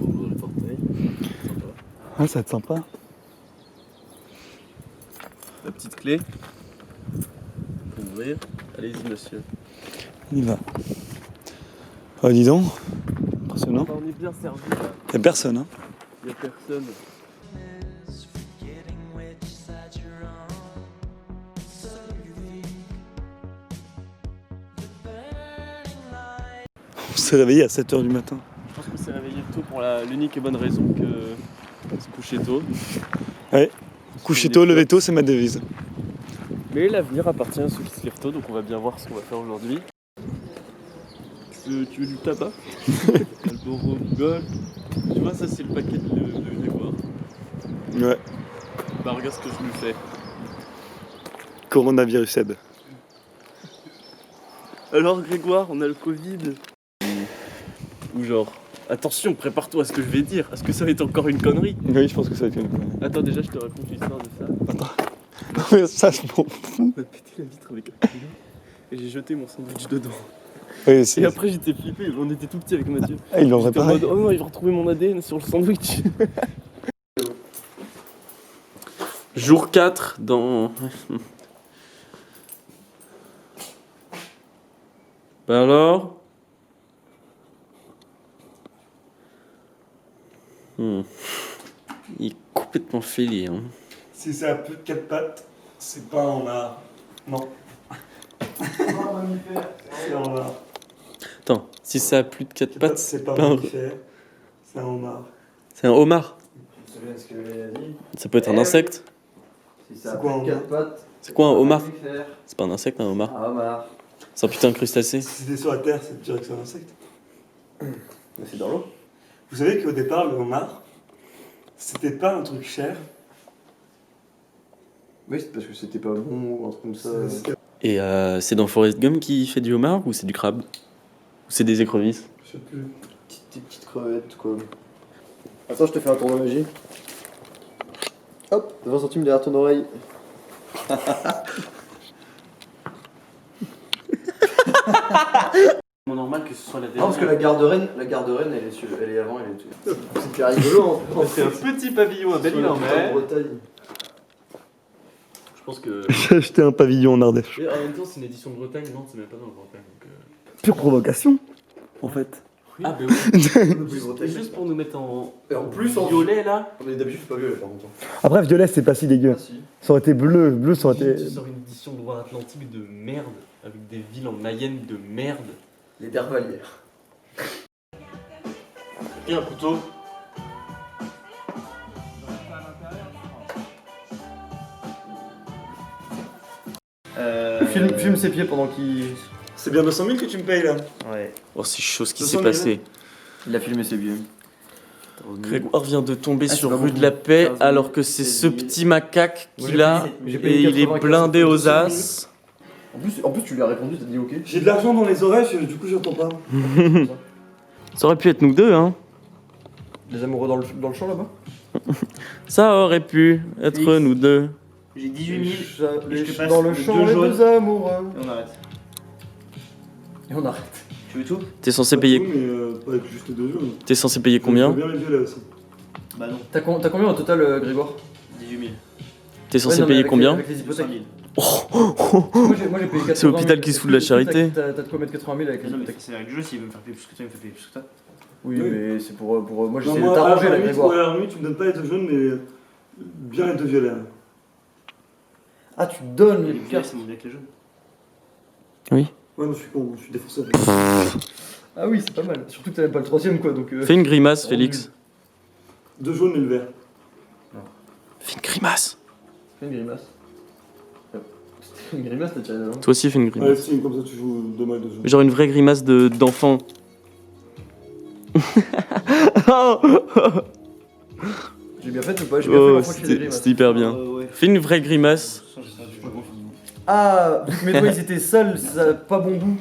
pour ouvrir le portail. Ouais, ça va être sympa. La petite clé. Pour ouvrir. Allez-y, monsieur. On y va. Oh, dis donc. Impressionnant. On est bien servi là. Y'a personne, hein. Il n'y a personne. On s'est réveillé à 7h du matin. Je pense qu'on s'est réveillé tôt pour l'unique et bonne raison que se coucher tôt. Ouais. Coucher tôt, lever tôt, c'est ma devise. Mais l'avenir appartient à ceux qui se lèvent tôt, donc on va bien voir ce qu'on va faire aujourd'hui. Tu veux du tabac? Marlboro Gold. Tu vois, ça c'est le paquet de Grégoire. Ouais. Bah regarde ce que je lui fais. Coronavirus Ed. Alors Grégoire, on a le Covid. Ou genre, attention, prépare-toi à ce que je vais dire. Est-ce que ça va être encore une connerie? Oui, je pense que ça va être une... Attends, déjà je te raconte l'histoire de ça. Attends. Non mais ça, je m'en fous. On a pété la vitre avec un stylo et j'ai jeté mon sandwich dedans. Oui, c'est... Et après j'étais flippé, on était tout petits avec Mathieu. Ah, ils l'ont J'étais en réparé. mode, oh non, il va retrouver mon ADN sur le sandwich. Jour 4 dans... Bah alors Il est complètement fêlé, hein. Si ça a plus de 4 pattes, c'est pas en art. Non. C'est un mammifère. C'est en art. Attends, si ça a plus de 4 pattes, c'est pas pas un un... mammifère, c'est un homard. C'est un homard. Tu te souviens de ce que Léa a dit? Ça peut être un insecte. Si ça C'est a quoi, plus de un 4 pattes, C'est quoi un homard? mammifère. C'est pas un insecte, un homard. Un homard. C'est un putain de crustacé. Si c'était sur la Terre, c'est dire que c'est un insecte. Mais c'est dans l'eau. Vous savez qu'au départ, le homard, c'était pas un truc cher. Oui, c'est parce que c'était pas bon ou un truc comme ça. Et c'est dans Forrest Gump qui fait du homard ou c'est du crabe? Ou c'est des écrevisses? Je sais plus. Des petites crevettes, quoi. Attends, je te fais un tour de magie. Hop, 20 centimes derrière ton oreille. Normal que ce soit la Non, parce que la garde Rennes, elle est avant, elle est tout. C'est hyper rigolo, hein. C'est un petit pavillon à Belle-Île-en-Mer. Bretagne. Je pense que. J'ai acheté un pavillon en Ardèche. Et en même temps, c'est une édition de Bretagne, non, c'est même pas dans le Bretagne. Donc, Pure provocation, en fait. Ah, bah oui. Bretagne. Juste pour nous mettre en. Et en plus, en violet là. Mais d'habitude, c'est pas violet par contre. Après, violet, c'est pas si dégueu. Ah, si. Ça aurait été bleu. Bleu, ça aurait été. Tu sors une édition de Loire-Atlantique de merde, avec des villes en Mayenne de merde. Les Dervalières. Et un couteau. Filme ses pieds pendant qu'il. C'est bien 200 000 que tu me payes là. Ouais. Oh, c'est chaud ce qui 200 s'est 000. passé. Il a filmé ses pieds. Grégoire vient de tomber Ah, sur c'est pas rue beaucoup. de la Paix 15 000, alors que c'est ce 16 000. petit macaque Moi, qu'il a j'ai payé et il est 95 blindé aux 200 000. as. En plus, tu lui as répondu, t'as dit ok. J'ai de l'argent dans les oreilles, du coup, j'entends pas. Ça aurait pu être nous deux, hein. Les amoureux dans le champ là-bas. Ça aurait pu être Oui. nous deux. J'ai 18 000 et je te passe Dans le le champ, deux les jaunes. deux amoureux. et on arrête. Et on arrête. Tu veux tout? T'es censé Pas payer. tout, mais pas juste 2 jours. T'es censé payer combien? Bien les violets aussi. Bah non, T'as combien au total, Grégoire? 18 000. T'es censé Ouais, non, mais payer avec combien? Avec les 200 hypothèques. 000. Moi j'ai payé 80 000. C'est l'hôpital qui se fout de la charité. T'as de quoi mettre 80 000 avec les Non, mais hypothèques. c'est avec le jeu, s'il veut me faire payer plus que toi, il me fait payer plus que toi. Oui, Oui. mais c'est pour. Moi Non, j'essaie de moi, t'arranger à là, la Grégoire. nuit, tu me donnes pas les 2 jaunes, mais bien les 2 violets. Ah, tu donnes Les les violets, cartes. c'est mieux avec les jaunes. Ouais, non, je suis con, je suis défenseur. Ah oui, c'est pas mal. Surtout que t'avais pas le troisième quoi donc. Fais une grimace, Félix. 2 jaunes et le vert. Fais une grimace. Fais une grimace. Fais une grimace, t'as tiré la langue. Toi aussi, fais une Ouais, grimace. si, comme ça tu joues 2 mal 2 jaunes. Genre une vraie grimace d'enfant. J'ai bien fait ou pas? J'ai bien fait Oh, l'enfant qui fait des grimaces. c'était hyper bien. Ouais. Fais une vraie grimace. Ah, mais toi ils étaient sales, ça a pas bon goût.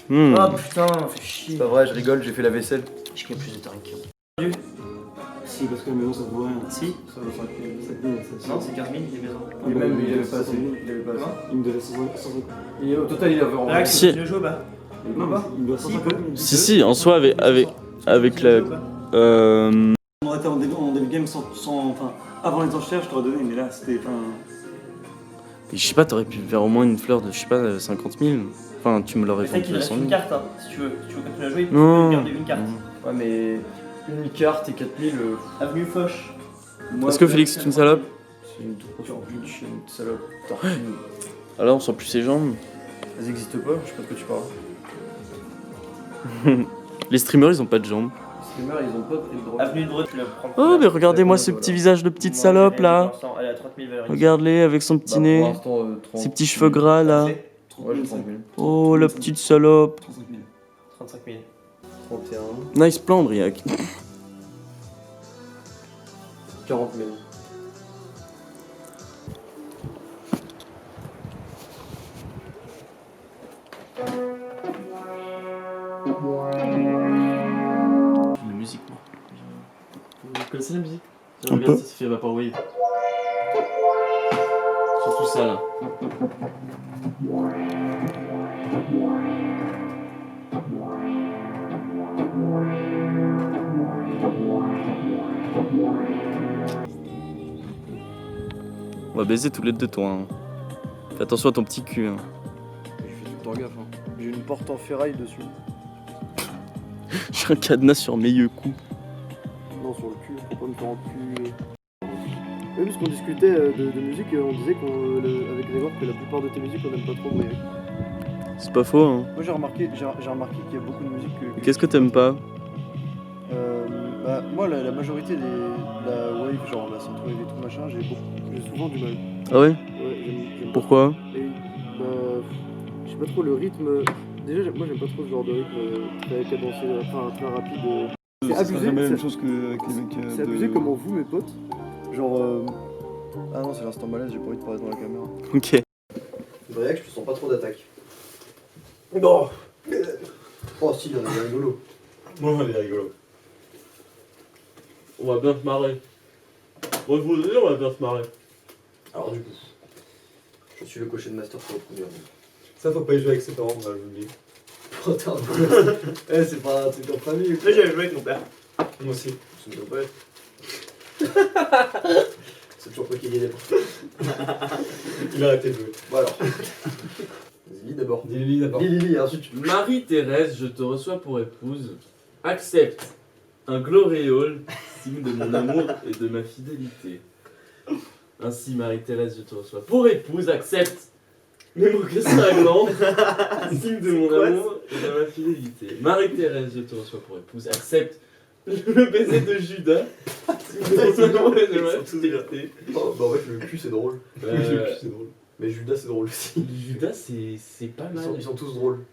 Hmm. Ah putain, fais chier. C'est pas vrai, je rigole, j'ai fait la vaisselle. Je gagne plus de temps que Si, parce que la maison ça vaut rien. Si. Ça vaut 5 000. Non, c'est 15 000 les maisons. Et même il avait pas assez. Il avait pas assez. Il me devait 150 Et au total il avait en Ah, Si. c'est le jeu, bah. Non, mais il me doit 150 000. Si, si, en soi, avec la. On aurait été en début de game enfin, avant les enchères, je t'aurais donné, mais là c'était. Je sais pas, t'aurais pu faire au moins une fleur de, je sais pas, 50 000. Enfin, tu me l'aurais C'est vrai fait qu'il de reste 100 une 000. carte, hein, si tu veux. Si tu veux continuer à jouer, tu Non. peux garder une carte. Ouais, mais une carte et 4000. Avenue Foch. Est-ce que Félix est une salope? C'est une tortue, une salope. Tortue. Alors, on sent plus ses jambes. Elles existent pas, je sais pas de quoi tu parles. Les streamers, ils ont pas de jambes. Les streamers, ils ont pas pris le droit. Avenue de Bretagne, tu la prends. Oh, mais regardez-moi ce petit visage de petite salope là. Elle est à 30 000 valeurs. Regarde-les avec son petit Bah, nez, pour l'instant, 30 ses petits cheveux gras là. Ouais, j'ai 30 000. Oh, la petite salope. 35 000. 31. Nice plan, Briac. 40 000. La musique, moi. Vous connaissez la musique? Un Regarde, peu. ça fait Vaporwave. Surtout ça là. On va baiser tous les deux, toi. Hein. Fais attention à ton petit cul. Hein. Je fais tout le temps gaffe. Hein. J'ai une porte en ferraille dessus. J'ai un cadenas sur mes yeux coups. Non, sur le cul, faut pas me faire enculer. Oui, parce qu'on discutait de musique, on disait avec Grégoire que la plupart de tes musiques on aime pas trop. Mais... C'est pas faux, hein. Moi j'ai remarqué qu'il y a beaucoup de musiques que. Qu'est-ce que t'aimes pas? Bah, moi la majorité la wave, genre la synthwave et tout machin, j'ai souvent du mal. Ah ouais? Ouais, j'aime pas. Pourquoi? Et, bah, je sais pas trop le rythme. Déjà, moi j'aime pas trop ce genre de rythme très cadencé, enfin très rapide. C'est abusé, la même chose qu'avec les mecs. c'est abusé comment vous, mes potes. Genre. Ah non, c'est l'instant malaise, j'ai pas envie de parler dans la caméra. Ok. Briac, je te sens pas trop d'attaque. Non. Oh si, il y en a des rigolos. Moi, on est rigolo. On va bien se marrer. Moi, je vous dis, on va bien se marrer. Alors du coup, je suis le cocher de Master pour le premier. Ça, faut pas y jouer avec ses parents, moi, je vous le dis. Putain, c'est pas un truc en famille. Là, j'avais joué avec mon père. Moi aussi. C'est une pas être. C'est toujours pas qu'il y ait des portes. Il a arrêté de jouer. Bon alors. Vas-y, lis d'abord. Dis-lui d'abord. Lis, ensuite tu. Marie-Thérèse, je te reçois pour épouse. Accepte un gloriole, signe de mon amour et de ma fidélité. Ainsi, Marie-Thérèse, je te reçois pour épouse. Accepte mes mocassins à gland, signe de mon amour et de ma fidélité. Marie-Thérèse, je te reçois pour épouse. Accepte le baiser de Judas, signe de mon amour et de ma fidélité. Oh, bah en fait, le cul c'est drôle. C'est drôle. Mais Judas c'est drôle aussi. Judas, c'est pas mal. Ils sont tous drôles.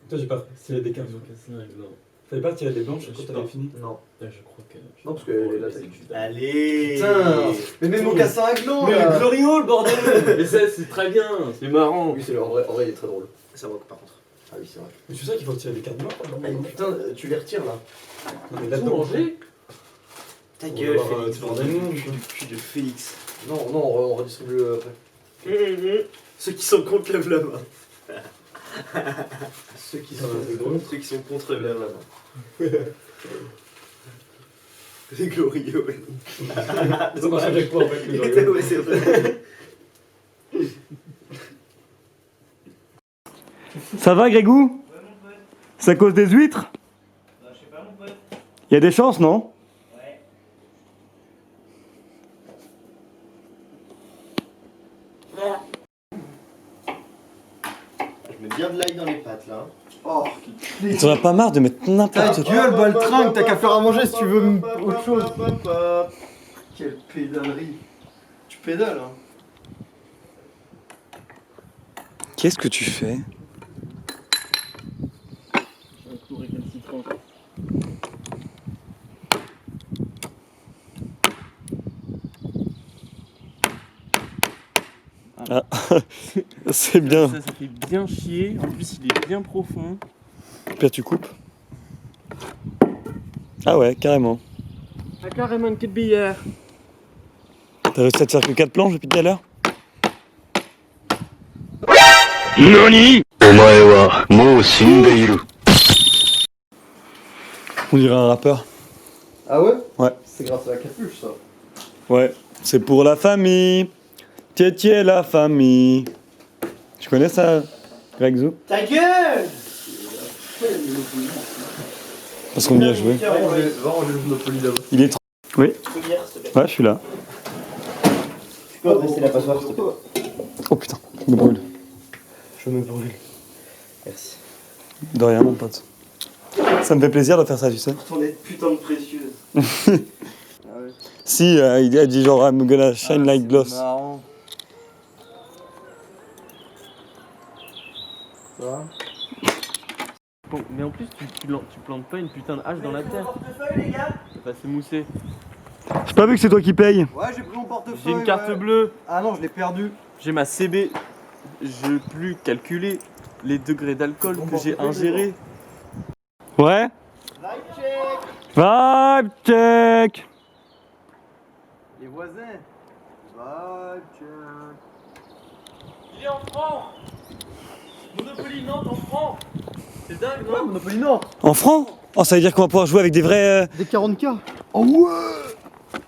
Toi, j'ai pas tiré des cartes. Mocassins à gland. Fallait pas tirer des blanches Je quand sais t'avais pas. fini. Non. Là, je crois que. Non, parce qu'elle est là, t'as Judas. Allez. Putain. Mais mes mocassins à gland Mais là. le gloriole, bordel. Mais ça, c'est très bien, c'est marrant. Oui, en vrai, il est très drôle. Ça manque par contre. Ah oui, c'est vrai. Mais tu sais qu'il faut tirer des cartes blanches. Ah, putain, tu les retires là. Non, mais Tout là-dedans. manger. Ta On va gueule, voir, Félix, tu vas bordel. voir. Du cul de Félix. Non, on redistribue après. Ceux qui sont contre lèvent la main. Ceux qui Ça va, c'est drôle. Ceux qui sont contre lèvent lèvent la main. Les glorioles. Ça marche à chaque fois en fait. le genre. Ouais, c'est vrai. Ça va, Grégou? C'est à cause des huîtres? Je sais pas, mon pote. Il y a des chances, non? Ouais. Je mets bien de l'ail dans les pattes là. Oh, T'en as pas marre de mettre n'importe quoi. gueule, Baltringue, t'as qu'à faire à manger si tu veux autre chose. Quelle pédalerie. Tu pédales, hein. Qu'est-ce que tu fais? Ah, c'est bien. Ça fait bien chier, en plus il est bien profond. Puis tu coupes. Ah ouais, carrément. Ah carrément une queue de billard. T'as réussi à te faire que 4 planches depuis tout à l'heure? On dirait un rappeur. Ah ouais? Ouais. C'est grâce à la capuche ça. Ouais, c'est pour la famille. Tietier la famille. Tu connais ça, Greg Zou? Ta gueule! Parce qu'on y a joué. Va ranger le Monopoly là-bas. Il est Oui, Tu peux venir, s'il te plaît. ouais, je suis là. Tu peux adresser la passoire, s'il te plaît. Oh putain, je me brûle. Je me brûle. Merci. De rien, mon pote. Ça me fait plaisir de faire ça, tu sais. Ton aide putain de précieuse. Si, il a dit genre, I'm gonna shine like gloss. Marrant. Ça va? Bon, mais en plus, tu plantes pas une putain de hache dans la terre. Ça va s'émousser. J'ai pas vu que c'est toi qui paye. Ouais, j'ai pris mon portefeuille. J'ai une carte ouais. bleue, Ah non, je l'ai perdu. j'ai ma CB. Je peux plus calculer les degrés d'alcool Bon, que j'ai portefeuille, ingérés. Ouais. Vibe check. Les voisins. Va, tiens. Il est en francs. Monopoly Nantes en francs. C'est dingue, Ouais, non? Monopoly Nord. En francs? Oh, ça veut dire qu'on va pouvoir jouer avec des vrais. Des 40K. Oh ouais.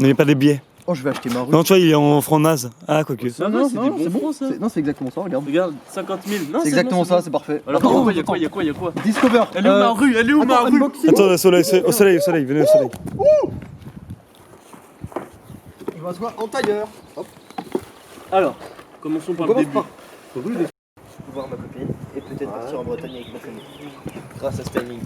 Mais pas des billets. Oh, je vais acheter ma rue. Non, tu vois, il est en francs naze. Ah, quoique. Ça va, c'est des bons c'est francs, ça. Non, c'est exactement ça, regarde. Regarde, 50 000. Non, C'est exactement bon, ça, bon. c'est parfait. Alors, Attends, y'a quoi, attends. y'a quoi? Discover. Elle est où ma rue? Elle est où ma rue? unboxing. Attends, au soleil, venez au soleil. Je m'assois en tailleur. Hop. Alors, commençons par On le commence début. par- Je peux voir ma copine et peut-être partir en Bretagne avec ma famille. Grâce à ce timing.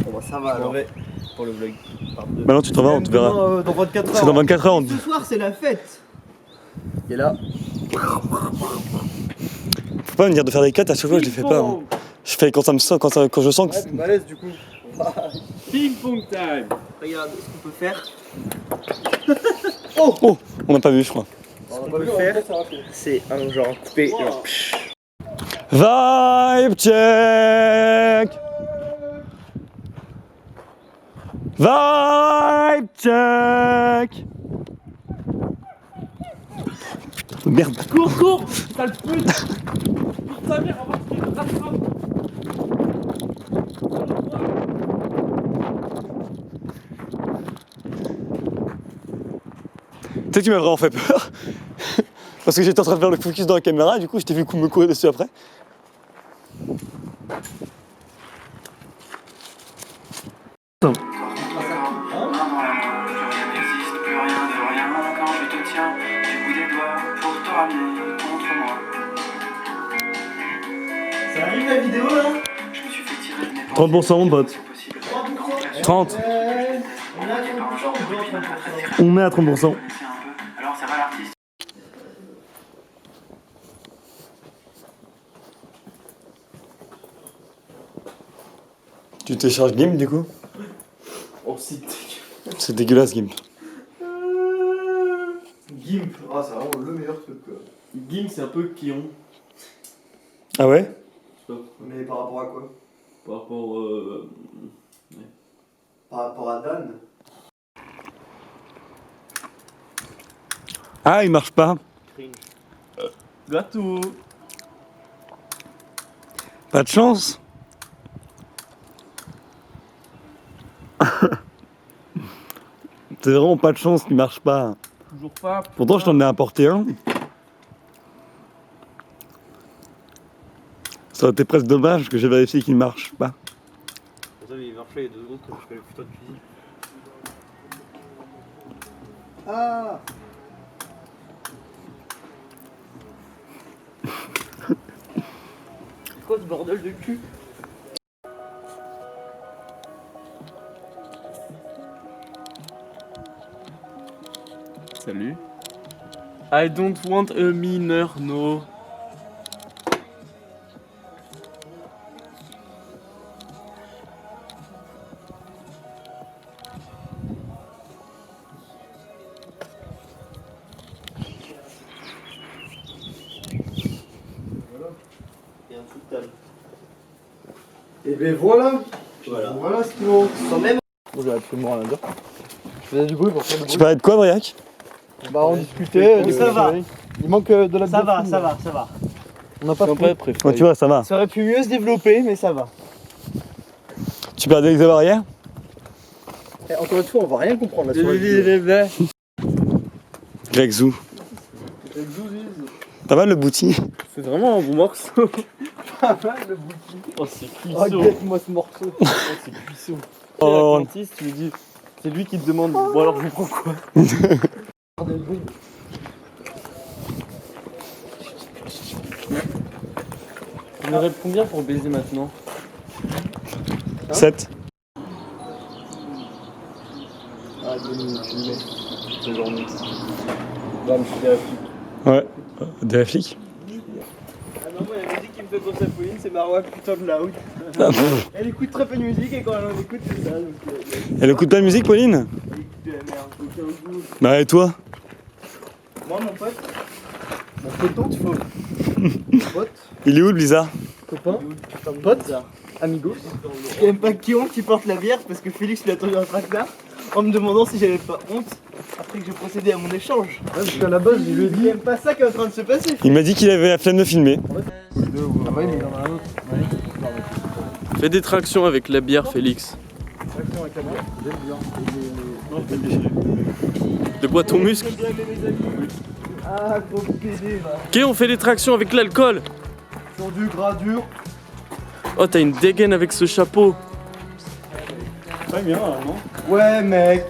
Bon bah ça va Je m'en alors. vais pour le vlog. Par deux. Maintenant, tu te vas, on te verra. Dans 24 heures. C'est dans 24 heures. Ce soir, c'est la fête. Et là. Faut pas me dire de faire des cuts, à chaque fois je les fais pas. Hein. Je fais quand ça me sent, quand je sens que. Ouais, t'es malaise du coup. Ping pong time. Regarde ce qu'on peut faire. Oh, on n'a pas vu, je crois. On peut faire. C'est un genre coupé. Genre, Vibe check. Vibe check. Merde. Cours, sale pute. Putain, merde, avant qu'il te rattrape. Tu sais, tu m'as vraiment fait peur. Parce que j'étais en train de faire le focus dans la caméra, et du coup, je t'ai vu me courir dessus après. N'existe plus rien de rien quand je te tiens du bout des doigts pour te ramener contre moi. Ça arrive la vidéo là? Je me suis fait tirer de mes 30% mon pote. c'est possible. Une grande pression. 30. On a 30%. On est à 30%. C'est un peu. Alors ça va l'artiste. Tu télécharges Gimp du coup? Oh, c'est C'est dégueulasse Gimp. Gimp. Ah, c'est vraiment le meilleur truc quoi. Gim, c'est un peu Kion. Ah ouais? Mais par rapport à quoi? Par rapport. Par rapport à Dan. Ah, il marche pas. Gâteau. Pas de chance. C'est vraiment pas de chance qu'il marche pas. Toujours pas. Pourtant, je t'en ai apporté un. Ça aurait été presque dommage que j'ai vérifié qu'il marche pas. Il marchait il y a 2 secondes quand je fais le putain de cuisine. Ah. C'est quoi ce bordel de cul? Salut. I don't want a minor, no. Et un dessous de table. Et ben voilà. Voilà. Voilà ce qu'il manque. Quand même. Bon, j'ai absolument rien à dire. Je faisais du bruit pour faire du Tu bruit. parlais de quoi, Briac? Bah, on discutait. Bon, ça va. Il manque de la Ça va, biofilm, ça là. va, ça va. On n'a pas pris. Ouais, tu vois, ça va. Ça aurait pu mieux se développer, mais ça va. Tu perds des barrières? Encore une fois, on va rien comprendre là sur la vidéo. Greg Zou. Pas mal le bouti. C'est vraiment un bon morceau. Pas mal le bouti. Oh, c'est Oh, cuisseau. guette-moi ce morceau. Oh, c'est cuisseau. Oh. La cantiste, tu lui dis, c'est lui qui te demande, bon alors je prends quoi? On aurait combien pour baiser maintenant? 7. Ah, Denis, tu le mets. C'est journée. Non, mais je suis des répliques. Ouais. Des répliques. Ah non, moi, la musique qui me fait penser à Pauline, c'est Marois putain de loud. Elle écoute très peu de musique et quand elle en écoute, c'est ça. Donc, Elle écoute pas de musique, Pauline? elle écoute de la merde. Aucun goût. Bah et toi? Moi, mon pote. Mon poton, tu faut. Pote. Il est où le blizzard? Copain. Pote. Amigos. J'ai même pas qui honte qui porte la bière parce que Félix lui a attendu un traquenard en me demandant si j'avais pas honte après que j'ai procédé à mon échange. Ouais, parce qu'à la base, je lui ai dit. C'est même pas ça qui est en train de se passer. Il m'a dit qu'il avait la flemme de filmer. Ah bah, mais il en a un autre. Fais des tractions avec la bière, Félix. Traction avec la bière. J'aime bien. De bois ton muscle. Ah, gros bébé, va. Ok, on fait des tractions avec l'alcool. Sur du gras dur. Oh, t'as une dégaine avec ce chapeau. Pas bien, non? Ouais, mec.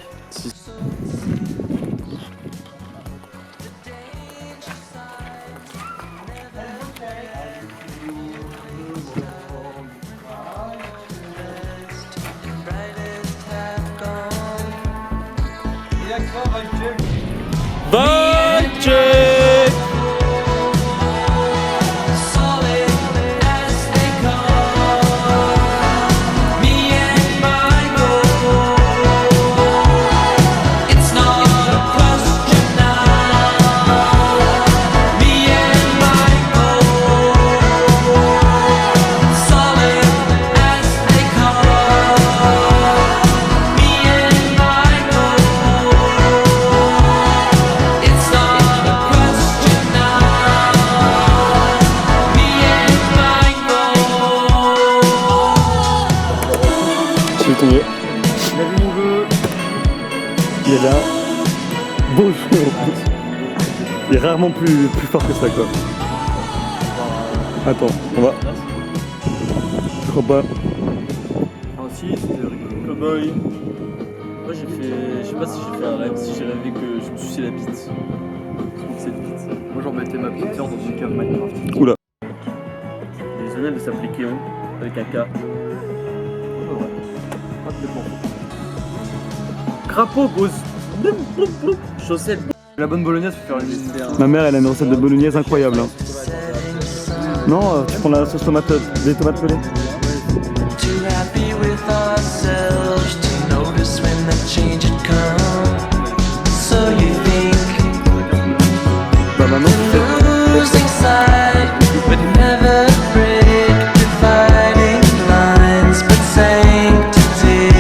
Budget. Je vais tomber. Il est là. Bonjour. Il est rarement plus fort que ça, quoi. Attends, on va. Je crois pas. Ah si, c'était rigolo. Cowboy. Moi j'ai fait. Je sais pas si j'ai fait un rêve, si j'ai rêvé que je me suçais la bite. Je trouve que cette bite. Moi j'en mettais ma petite sœur dans une cave Minecraft. Oula. Les annales de s'appeler Kéon, avec un K. Crapaud pose. Chaussette. La bonne bolognaise, faut faire une Ma mère, elle a une recette de bolognaise incroyable. Hein. Non, tu prends la sauce tomate, des tomates pelées. Too happy with ourselves to notice when the change had come. So you think Bah maintenant, tu fais. losing sight would never break dividing lines, but sanctity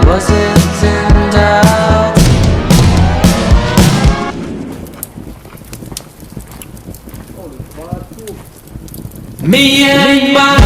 was it in doubt? Me and my